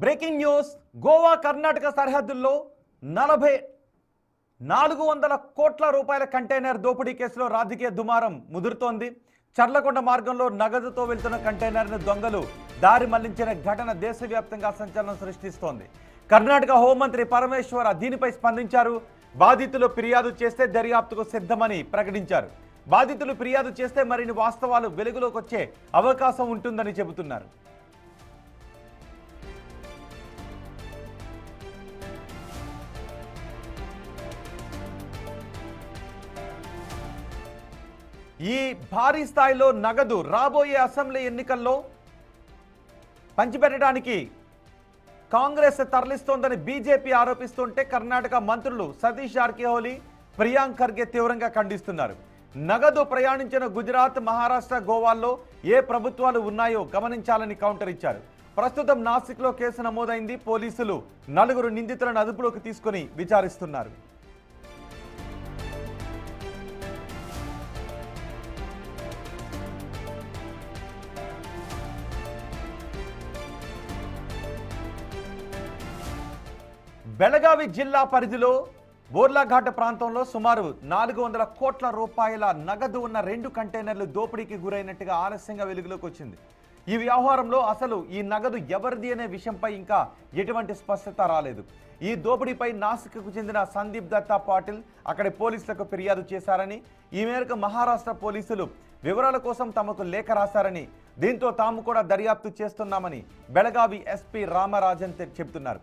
Breaking news. Goa Karnataka సరిహద్దుల్లో 400 కోట్ల రూపాయల కంటైనర్ దోపిడీ కేసులో రాజకీయ దుమారం ముదురుతోంది. చర్లకొండ మార్గంలో నగదుతో వెళ్తున్న కంటైనర్ను దొంగలు దారి మళ్లించిన ఘటన దేశవ్యాప్తంగా సంచలనం సృష్టిస్తోంది. కర్ణాటక హోంమంత్రి పరమేశ్వర దీనిపై స్పందించారు. బాధితులు ఫిర్యాదు చేస్తే దర్యాప్తుకు సిద్ధమని ప్రకటించారు. బాధితులు ఫిర్యాదు చేస్తే మరిన్ని వాస్తవాలు వెలుగులోకి వచ్చే అవకాశం ఉంటుందని చెబుతున్నారు. ఈ భారీ స్థాయిలో నగదు రాబోయే అసెంబ్లీ ఎన్నికల్లో పంచిపెట్టడానికి కాంగ్రెస్ తరలిస్తోందని బీజేపీ ఆరోపిస్తుంటే కర్ణాటక మంత్రులు సతీష్ జార్కిహోలీ, ప్రియాంక్ ఖర్గే తీవ్రంగా ఖండిస్తున్నారు. నగదు ప్రయాణించిన గుజరాత్, మహారాష్ట్ర, గోవాల్లో ఏ ప్రభుత్వాలు ఉన్నాయో గమనించాలని కౌంటర్ ఇచ్చారు. ప్రస్తుతం నాసిక్లో కేసు నమోదైంది. పోలీసులు 4 నిందితులను అదుపులోకి తీసుకుని విచారిస్తున్నారు. బెళగావి జిల్లా పరిధిలో బోర్లాఘాట్ ప్రాంతంలో సుమారు 400 కోట్ల రూపాయల నగదు ఉన్న 2 కంటైనర్లు దోపిడీకి గురైనట్టుగా ఆలస్యంగా వెలుగులోకి వచ్చింది. ఈ వ్యవహారంలో అసలు ఈ నగదు ఎవరిది అనే విషయంపై ఇంకా ఎటువంటి స్పష్టత రాలేదు. ఈ దోపిడీపై నాసిక్కు చెందిన సందీప్ దత్తా పాటిల్ అక్కడి పోలీసులకు ఫిర్యాదు చేశారని, ఈ మేరకు మహారాష్ట్ర పోలీసులు వివరాల కోసం తమకు లేఖ రాశారని, దీంతో తాము కూడా దర్యాప్తు చేస్తున్నామని బెళగావి ఎస్పీ రామరాజన్ చెబుతున్నారు.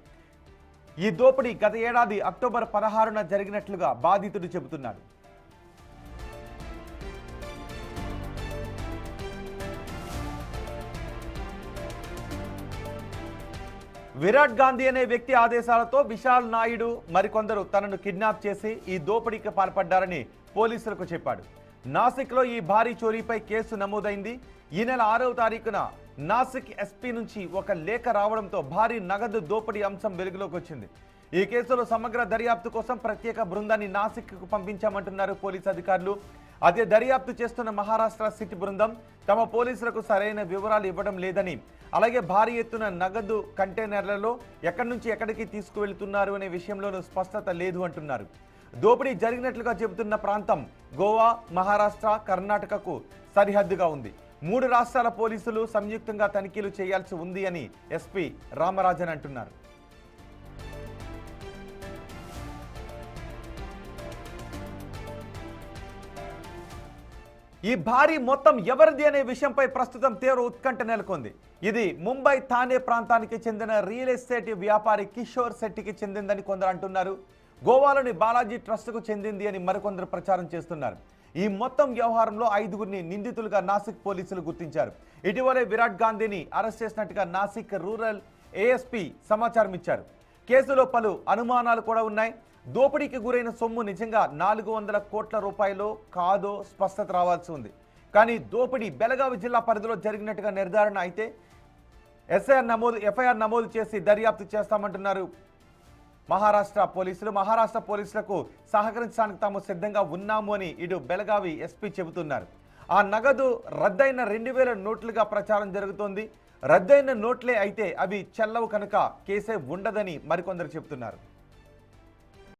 ఈ దోపిడీ గత ఏడాది అక్టోబర్ 16న జరిగినట్లుగా బాధితుడు చెబుతున్నాడు. విరాట్ గాంధీ అనే వ్యక్తి ఆదేశాలతో విశాల్ నాయుడు మరికొందరు తనను కిడ్నాప్ చేసి ఈ దోపిడీకి పాల్పడ్డారని పోలీసులకు చెప్పాడు. నాసిక్లో ఈ భారీ చోరీపై కేసు నమోదైంది. ఈ నెల 6వ తారీఖున నాసిక్ ఎస్పీ నుంచి ఒక లేఖ రావడంతో భారీ నగదు దోపిడీ అంశం వెలుగులోకి వచ్చింది. ఈ కేసులో సమగ్ర దర్యాప్తు కోసం ప్రత్యేక బృందాన్ని నాసిక్కు పంపించామంటున్నారు పోలీసు అధికారులు. అదే దర్యాప్తు చేస్తున్న మహారాష్ట్ర సిట్ బృందం తమ పోలీసులకు సరైన వివరాలు ఇవ్వడం లేదని, అలాగే భారీ ఎత్తున నగదు కంటైనర్లలో ఎక్కడి నుంచి ఎక్కడికి తీసుకువెళ్తున్నారు అనే విషయంలోనూ స్పష్టత లేదు అంటున్నారు. దోపిడీ జరిగినట్లుగా చెబుతున్న ప్రాంతం గోవా, మహారాష్ట్ర, కర్ణాటకకు సరిహద్దుగా ఉంది. 3 రాష్ట్రాల పోలీసులు సంయుక్తంగా తనిఖీలు చేయాల్సి ఉంది అని ఎస్పీ రామరాజన్ అంటున్నారు. ఈ భారీ మొత్తం ఎవరిది అనే విషయంపై ప్రస్తుతం తీవ్ర ఉత్కంఠ నెలకొంది. ఇది ముంబై, థానే ప్రాంతానికి చెందిన రియల్ ఎస్టేట్ వ్యాపారి కిషోర్ శెట్టికి చెందిందని కొందరు అంటున్నారు. గోవాలోని బాలాజీ ట్రస్ట్కు చెందింది అని మరికొందరు ప్రచారం చేస్తున్నారు. ఈ మొత్తం వ్యవహారంలో 5గురిని నిందితులుగా నాసిక్ పోలీసులు గుర్తించారు. ఇటీవలే విరాట్ గాంధీని అరెస్ట్ చేసినట్టుగా నాసిక్ రూరల్ ఏఎస్పీ సమాచారం ఇచ్చారు. కేసులో పలు అనుమానాలు కూడా ఉన్నాయి. దోపిడీకి గురైన సొమ్ము నిజంగా 400 కోట్ల రూపాయలు కాదో స్పష్టత రావాల్సి ఉంది. కానీ దోపిడీ బెళగావి జిల్లా పరిధిలో జరిగినట్టుగా నిర్ధారణ అయితే ఎఫ్ఐఆర్ నమోదు చేసి దర్యాప్తు చేస్తామంటున్నారు మహారాష్ట్ర పోలీసులకు సహకరించడానికి తాము సిద్ధంగా ఉన్నాము అని ఇటు బెళగావి ఎస్పీ చెబుతున్నారు. ఆ నగదు రద్దయిన 2000 నోట్లుగా ప్రచారం జరుగుతోంది. రద్దయిన నోట్లే అయితే అవి చెల్లవు కనుక కేసే ఉండదని మరికొందరు చెబుతున్నారు.